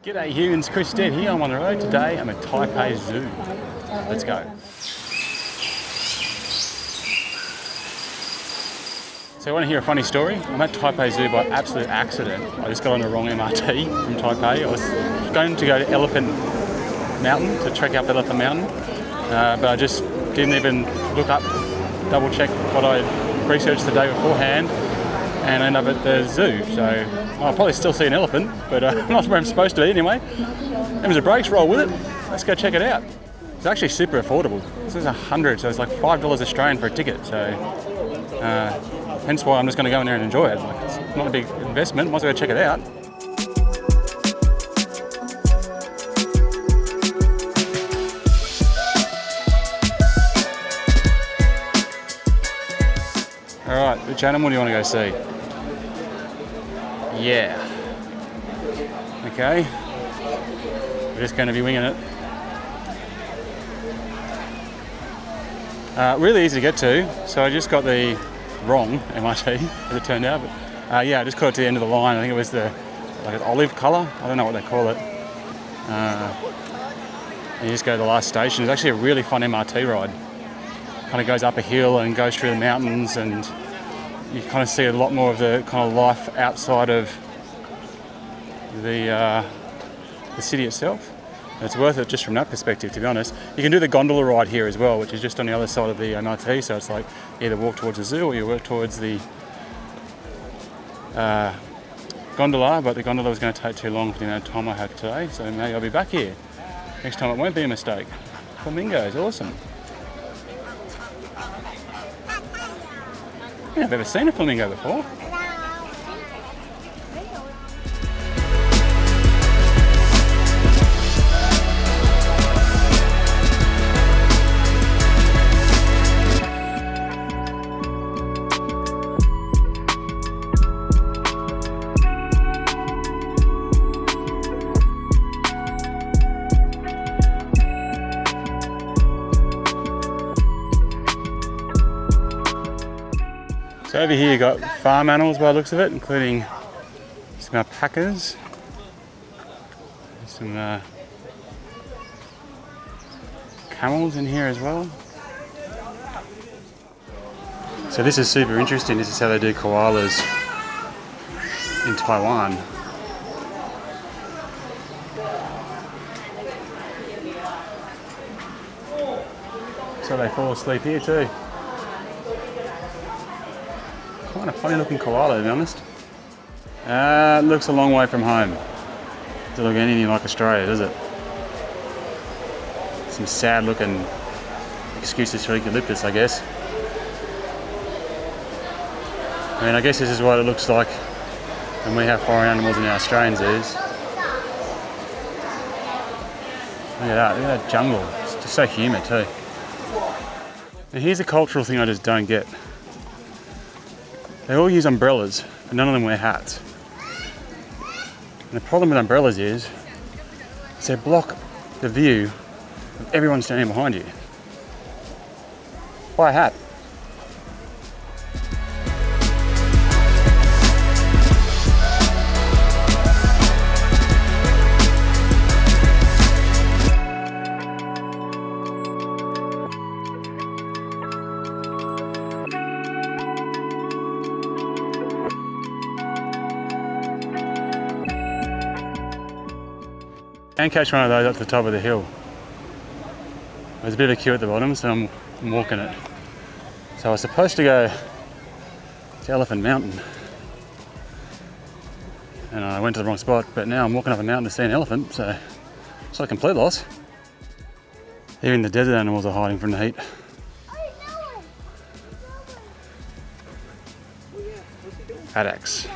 G'day humans, Chris Stead here. I'm on the road today. I'm at Taipei Zoo. Let's go. So you want to hear a funny story? I'm at Taipei Zoo by absolute accident. I just got on the wrong MRT from Taipei. I was going to go to Elephant Mountain to trek up Elephant Mountain, but I just didn't even look up, double check what I researched the day beforehand, and I ended up at the zoo. So I'll probably still see an elephant, but not where I'm supposed to be anyway. And there's a brakes roll with it. Let's go check it out. It's actually super affordable. This is 100, so it's like $5 Australian for a ticket. So hence why I'm just going to go in there and enjoy it. Like, it's not a big investment. Might as well go check it out. All right, which animal do you want to go see? Yeah. Okay. We're just going to be winging it. Really easy to get to. So I just got the wrong MRT, as it turned out. But yeah, I just got it to the end of the line. I think it was the like an olive colour. I don't know what they call it. And you just go to the last station. It's actually a really fun MRT ride. Kind of goes up a hill and goes through the mountains, and you kind of see a lot more of the kind of life outside of the city itself. And it's worth it just from that perspective, to be honest. You can do the gondola ride here as well, which is just on the other side of the MRT, so it's like either walk towards the zoo or you walk towards the gondola, but the gondola was going to take too long for the amount of time I had today, so maybe I'll be back here. Next time it won't be a mistake. Flamingos, awesome. Yeah, I've never seen a flamingo before. So over here you got farm animals by the looks of it, including some alpacas, some camels in here as well. So this is super interesting. This is how they do koalas in Taiwan. So they fall asleep here too. Kind of funny looking koala, to be honest. Looks a long way from home. Doesn't look anything like Australia, does it? Some sad looking excuses for eucalyptus, I guess. I mean, I guess this is what it looks like when we have foreign animals in our Australian zoos. Look at that jungle. It's just so humid too. Now here's a cultural thing I just don't get. They all use umbrellas, but none of them wear hats. And the problem with umbrellas is they block the view of everyone standing behind you. Buy a hat. And catch one of those up to the top of the hill. There's a bit of a queue at the bottom, so I'm walking it. So I was supposed to go to Elephant Mountain, and I went to the wrong spot, but now I'm walking up a mountain to see an elephant, so it's not a complete loss. Even the desert animals are hiding from the heat. Haddocks.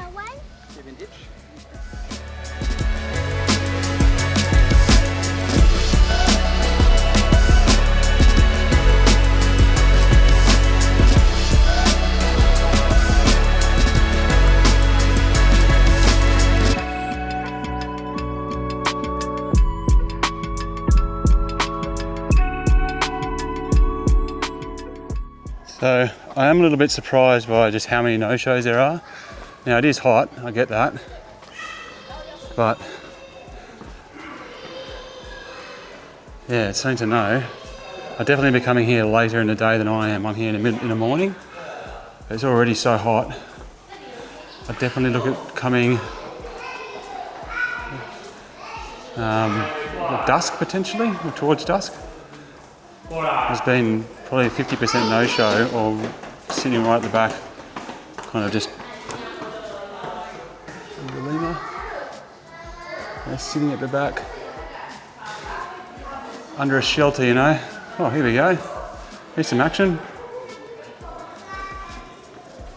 So I am a little bit surprised by just how many no-shows there are. Now it is hot, I get that, but Yeah, it's something to know. I'll definitely be coming here later in the day than I am. I'm here in the morning. It's already so hot. I'd definitely look at coming at dusk potentially, or towards dusk. There's been probably a 50% no-show, or sitting right at the back, kind of just the lemur. They're sitting at the back under a shelter, you know. Oh, here we go. Here's some action.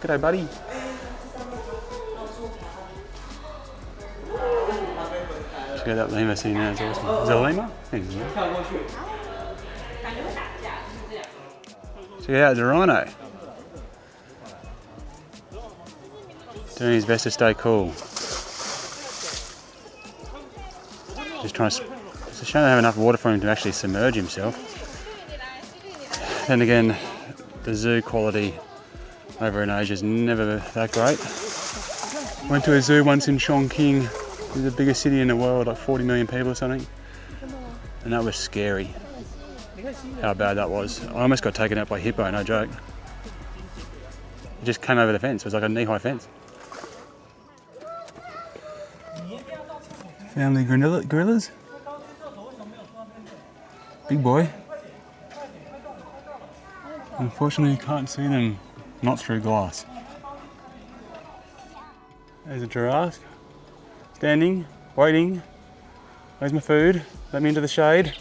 G'day, buddy. Check out that lemur sitting there, it's awesome. Is that a lemur? Check out the rhino. Doing his best to stay cool. Just trying to... It's a shame they don't have enough water for him to actually submerge himself. Then again, the zoo quality over in Asia is never that great. Went to a zoo once in Chongqing, the biggest city in the world, like 40 million people or something. And that was scary, how bad that was. I almost got taken out by a hippo, no joke. It just came over the fence, it was like a knee-high fence. Family gorillas. Big boy. Unfortunately, you can't see them not through glass. There's a giraffe. Standing, waiting. Where's my food? Let me into the shade.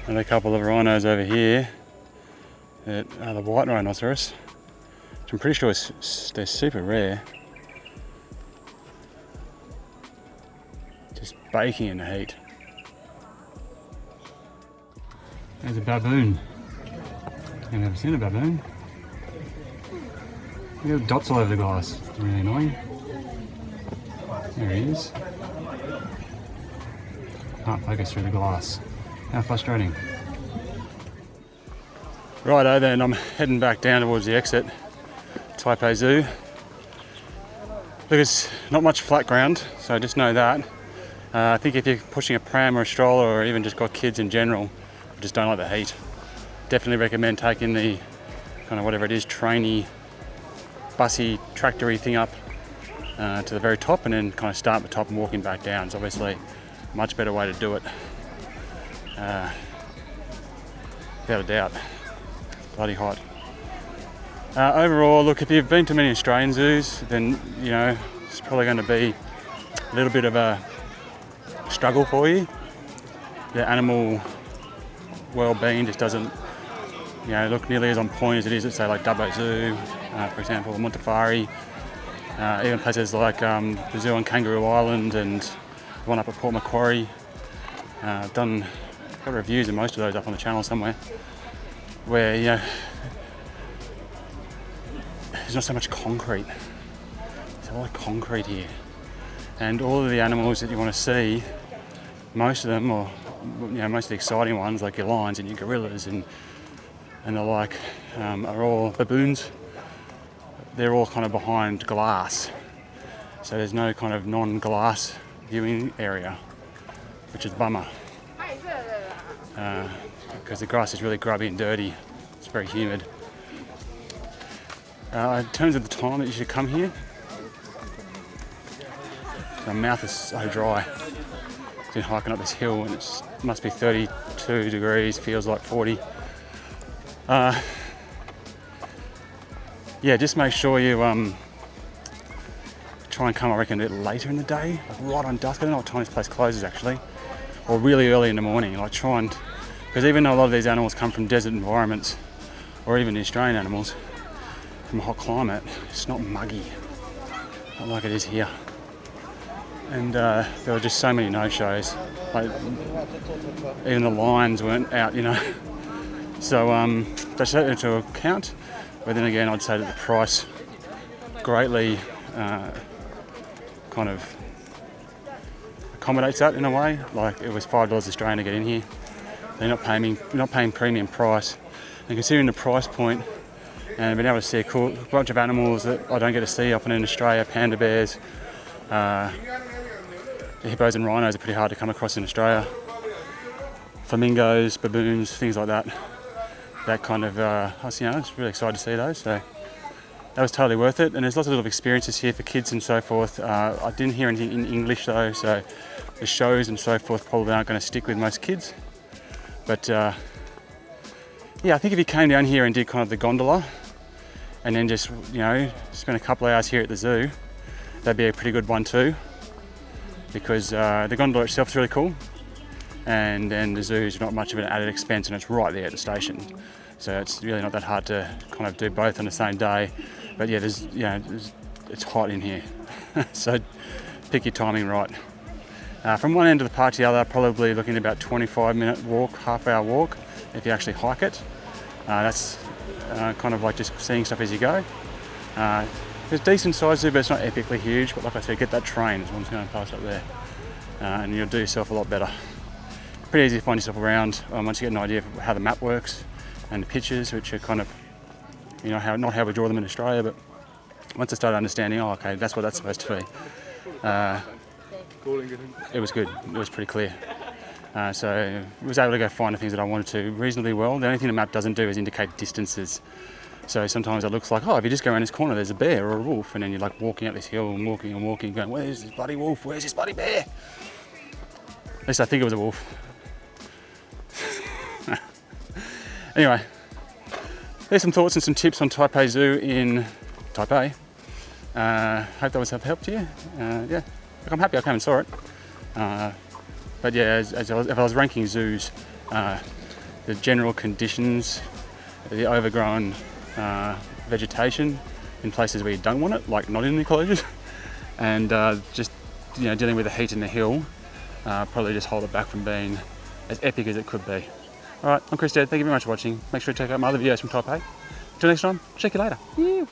And a couple of rhinos over here that are the white rhinoceros, which I'm pretty sure they're super rare. Just baking in the heat. There's a baboon. I've never seen a baboon. We have dots all over the glass. It's really annoying. There he is. Can't focus through the glass. How frustrating. Righto then, I'm heading back down towards the exit, Taipei Zoo. Look, it's not much flat ground, so just know that. I think if you're pushing a pram or a stroller, or even just got kids in general, just don't like the heat. Definitely recommend taking the kind of whatever it is, trainy, bussy, tractory thing up to the very top, and then kind of start at the top and walking back down. It's obviously a much better way to do it. Without a doubt. Bloody hot. Overall, look, if you've been to many Australian zoos, then you know it's probably going to be a little bit of a struggle for you. The animal well-being just doesn't, you know, look nearly as on point as it is at, say, like Taipei Zoo, for example, Montefari, even places like the zoo on Kangaroo Island and the one up at Port Macquarie. I've done a couple of reviews of most of those up on the channel somewhere, where, you know, there's not so much concrete. There's a lot of concrete here. And all of the animals that you want to see, most of them, or you know, most of the exciting ones, like your lions and your gorillas and the like, are all baboons. They're all kind of behind glass. So there's no kind of non-glass viewing area, which is a bummer. Because the grass is really grubby and dirty. It's very humid. In terms of the time that you should come here, my mouth is so dry. I've been hiking up this hill and it must be 32 degrees, feels like 40. Yeah, just make sure you try and come, I reckon, a bit later in the day, like right on dusk. I don't know what time this place closes actually, or really early in the morning. Like try and, because even though a lot of these animals come from desert environments, or even the Australian animals from a hot climate, it's not muggy, not like it is here. And there were just so many no-shows. Like, even the lines weren't out, you know. So they take that into account, but then again, I'd say that the price greatly kind of accommodates that in a way. Like, it was $5 Australian to get in here. You're not paying premium price, and considering the price point, and being able to see a cool bunch of animals that I don't get to see often in Australia, panda bears, the hippos and rhinos are pretty hard to come across in Australia. Flamingos, baboons, things like that. That kind of, I was really excited to see those. So that was totally worth it. And there's lots of little experiences here for kids and so forth. I didn't hear anything in English though, so the shows and so forth probably aren't going to stick with most kids. But yeah, I think if you came down here and did kind of the gondola, and then just, spend a couple of hours here at the zoo, that'd be a pretty good one too, because the gondola itself is really cool, and then the zoo is not much of an added expense, and it's right there at the station, so it's really not that hard to kind of do both on the same day. But yeah, it's hot in here, so pick your timing right. From one end of the park to the other, probably looking at about 25-minute walk, half-hour walk if you actually hike it. That's kind of like just seeing stuff as you go. It's a decent size zoo, but it's not epically huge. But like I said, get that train, as one's going past up there, and you'll do yourself a lot better. Pretty easy to find yourself around once you get an idea of how the map works and the pictures, which are kind of, not how we draw them in Australia, but once I started understanding, okay, that's what that's supposed to be. It was good. It was pretty clear. So I was able to go find the things that I wanted to reasonably well. The only thing the map doesn't do is indicate distances. So sometimes it looks like, if you just go around this corner, there's a bear or a wolf, and then you're like walking up this hill and walking, going, where's this bloody wolf? Where's this bloody bear? At least I think it was a wolf. Anyway, there's some thoughts and some tips on Taipei Zoo in Taipei. Hope that was of help to you. Yeah, I'm happy I came and saw it. But yeah, if I was ranking zoos, the general conditions, the overgrown vegetation in places where you don't want it, like not in enclosures, and just dealing with the heat in the hill, probably just hold it back from being as epic as it could be. Alright, I'm Chris Stead, thank you very much for watching. Make sure to check out my other videos from Taipei. Until next time, check you later. Yeah.